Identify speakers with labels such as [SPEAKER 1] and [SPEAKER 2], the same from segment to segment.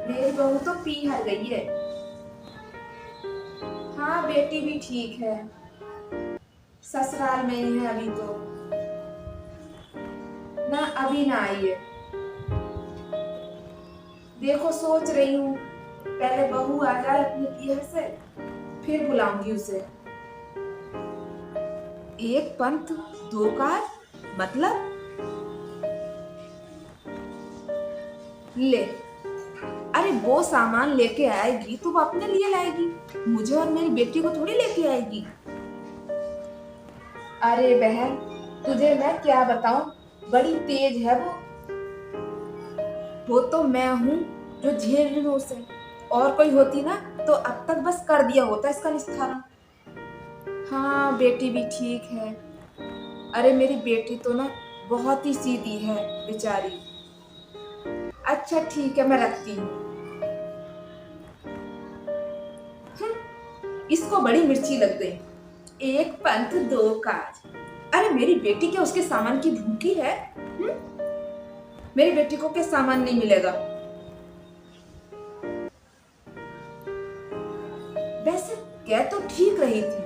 [SPEAKER 1] मेरी बहू तो पी हर गई है। हाँ, बेटी भी ठीक है, ससुराल में ही है अभी तो। ना अभी ना आई है। देखो सोच रही हूँ पहले बहू आ जाए अपने पियर से, फिर बुलाऊंगी उसे। एक पंथ दो काज मतलब? ले, अरे वो सामान लेके आएगी तो वो अपने लिए लाएगी, मुझे और मेरी बेटी को थोड़ी लेके आएगी। अरे बहन, तुझे मैं क्या बताऊं, बड़ी तेज है वो तो मैं हूँ जो झेल रही हूँ उसे। और कोई होती ना तो अब तक बस कर दिया होता इसका निस्तारा। हाँ, बेटी भी ठीक है। अरे मेरी बेटी तो ना बहुत ही सीधी है बेचारी। अच्छा ठीक है, मैं रखती हूँ। इसको बड़ी मिर्ची लग गई। एक पंथ दो काज। अरे मेरी बेटी क्या उसके सामान की भूखी है? मेरी बेटी को क्या सामान नहीं मिलेगा? वैसे कह तो ठीक रही थी,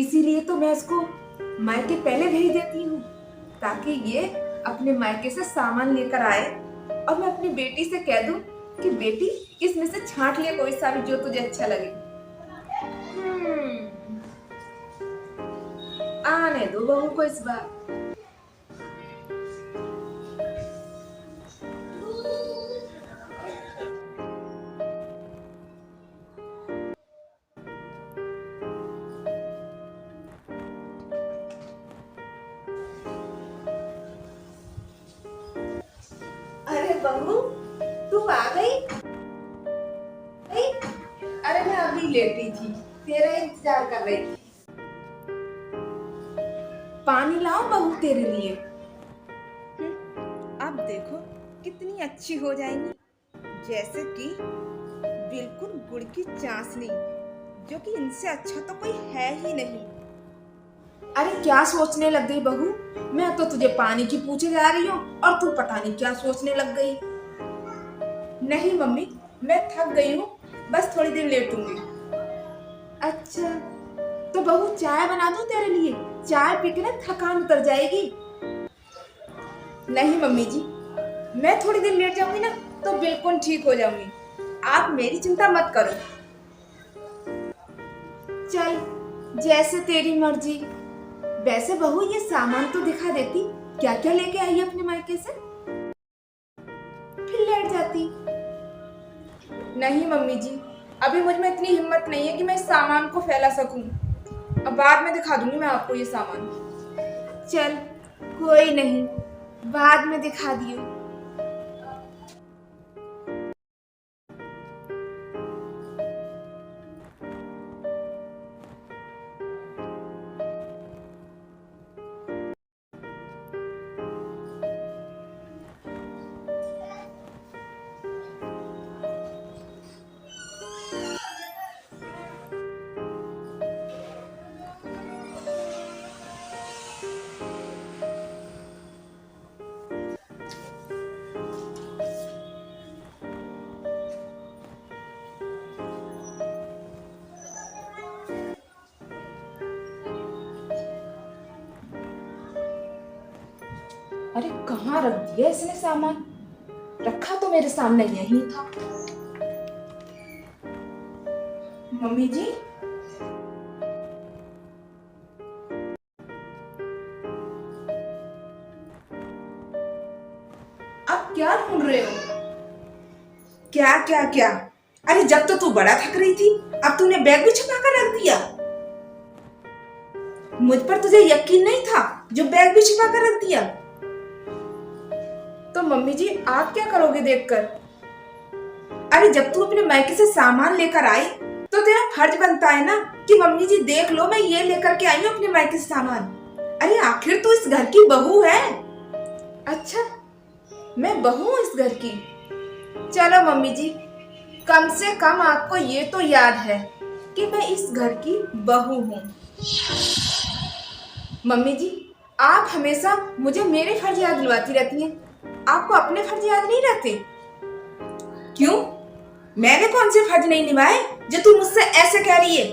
[SPEAKER 1] इसीलिए तो मैं इसको मायके पहले भेज देती हूँ, ताकि ये अपने मायके से सामान लेकर आए और मैं अपनी बेटी से कह दूं कि बेटी इसमें से छांट ले कोई सा भी जो तुझे अच्छा लगे। आने दो बहू को इस बार। अरे बहू, तू आ गई? अरे मैं अभी लेटी थी, तेरा इंतजार कर रही थी। पानी लाओ बहू तेरे लिए। अब देखो कितनी अच्छी हो जाएंगी, जैसे कि बिल्कुल गुड़ की चाशनी, जो कि इनसे अच्छा तो कोई है ही नहीं। अरे क्या सोचने लग गई बहू, मैं तो तुझे पानी की पूछे जा रही हूँ और तू पता नहीं क्या सोचने लग गई। नहीं मम्मी, मैं थक गई हूँ, बस थोड़ी देर लेटूंगी। अच्छा, तो बहू चाय बना दूं तेरे लिए? चाय पी के ना थकान उतर जाएगी। नहीं मम्मी जी, मैं थोड़ी देर लेट जाऊंगी ना तो बिल्कुल ठीक हो जाऊंगी, आप मेरी चिंता मत करो। चल, जैसे तेरी मर्जी। वैसे बहू ये सामान तो दिखा देती, क्या क्या लेके आई है अपने मायके से, फिर लेट जाती। नहीं मम्मी जी, अभी मुझ में इतनी हिम्मत नहीं है कि मैं इस सामान को फैला सकूं। अब बाद में दिखा दूंगी मैं आपको ये सामान। चल कोई नहीं, बाद में दिखा दियो। अरे कहाँ रख दिया इसने सामान, रखा तो मेरे सामने यही था। मम्मी जी, अब क्या ढूंढ रहे हो? क्या क्या क्या? अरे जब तो तू बड़ा थक रही थी, अब तूने बैग भी छुपा कर रख दिया। मुझ पर तुझे यकीन नहीं था जो बैग भी छुपा कर रख दिया। तो मम्मी जी आप क्या करोगे देखकर? अरे जब तू अपने मायके से सामान लेकर आई तो तेरा फर्ज बनता है ना कि मम्मी जी देख लो मैं ये लेकर के आई हूँ अपने मायके से सामान। अरे आखिर तू इस घर की बहू है। अच्छा, मैं बहू हूँ इस घर की? चलो मम्मी जी, कम से कम आपको ये तो याद है कि मैं इस घर की बहू हूँ। मम्मी जी, आप हमेशा मुझे मेरे फर्ज याद दिलवाती रहती हैं। आपको अपने फर्ज याद नहीं रहते? क्यों? मैंने कौन से फर्ज नहीं निभाए जो तुम मुझसे ऐसे कह रही है?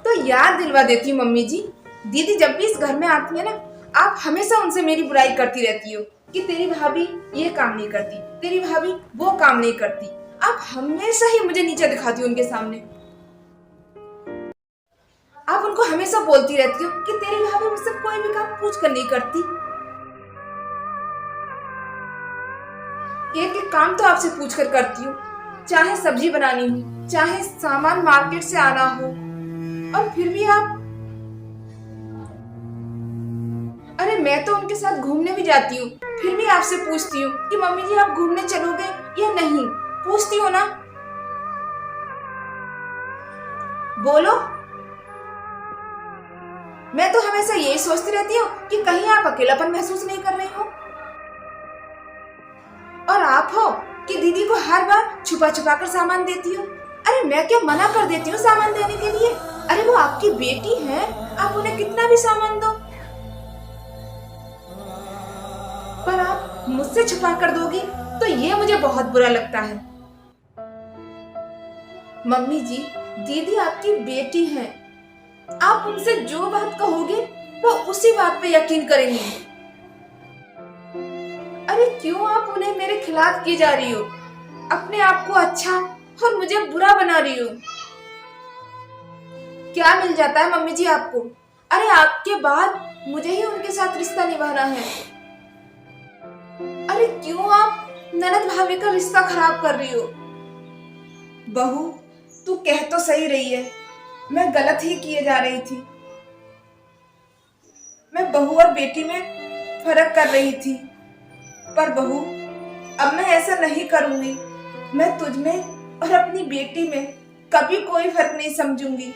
[SPEAKER 1] तो याद दिलवा देती हूँ मम्मी जी। दीदी जब भी इस घर में आती है ना, आप हमेशा उनसे मेरी बुराई करती रहती हो कि तेरी भाभी ये काम नहीं करती, तेरी भाभी वो काम नहीं करती। आप हमेशा ही मुझे नीचे दिखाती हो उनके सामने। आप उनको हमेशा बोलती रहती हो कि तेरी भाभी मुझसे कोई भी काम पूछ कर नहीं करती। एक एक काम तो आपसे पूछ कर करती हूँ, चाहे सब्जी बनानी हो, चाहे सामान मार्केट से आना हो, और फिर भी आप। अरे मैं तो उनके साथ घूमने भी जाती हूँ, फिर भी आपसे पूछती हूँ कि मम्मी जी आप घूमने चलोगे या नहीं। पूछती हो ना? बोलो। मैं तो हमेशा यही सोचती रहती हूँ कि कहीं आप अकेलापन महसूस नहीं कर रही हो। और आप हो कि दीदी को हर बार छुपा छुपा कर सामान देती हो। अरे मैं क्या मना कर देती हूँ सामान देने के लिए? अरे वो आपकी बेटी है, आप उन्हें कितना भी सामान दो, पर आप मुझसे छुपा कर दोगी तो ये मुझे बहुत बुरा लगता है। मम्मी जी, दीदी आपकी बेटी है, आप उनसे जो बात कहोगे वो उसी बात पे यकीन करेंगी। अरे क्यों आप उन्हें मेरे खिलाफ की जा रही हो? अपने आप को अच्छा और मुझे बुरा बना रही हो। क्या मिल जाता है मम्मी जी आपको? अरे आपके बाद मुझे ही उनके साथ रिश्ता निभाना है। अरे क्यों आप ननद भाभी का रिश्ता खराब कर रही हो? बहू, तू कह तो सही रही है, मैं गलत ही किए जा रही थी। मैं बहू और बेटी में फर्क कर रही थी, पर बहू अब मैं ऐसा नहीं करूंगी। मैं तुझ में और अपनी बेटी में कभी कोई फर्क नहीं समझूंगी।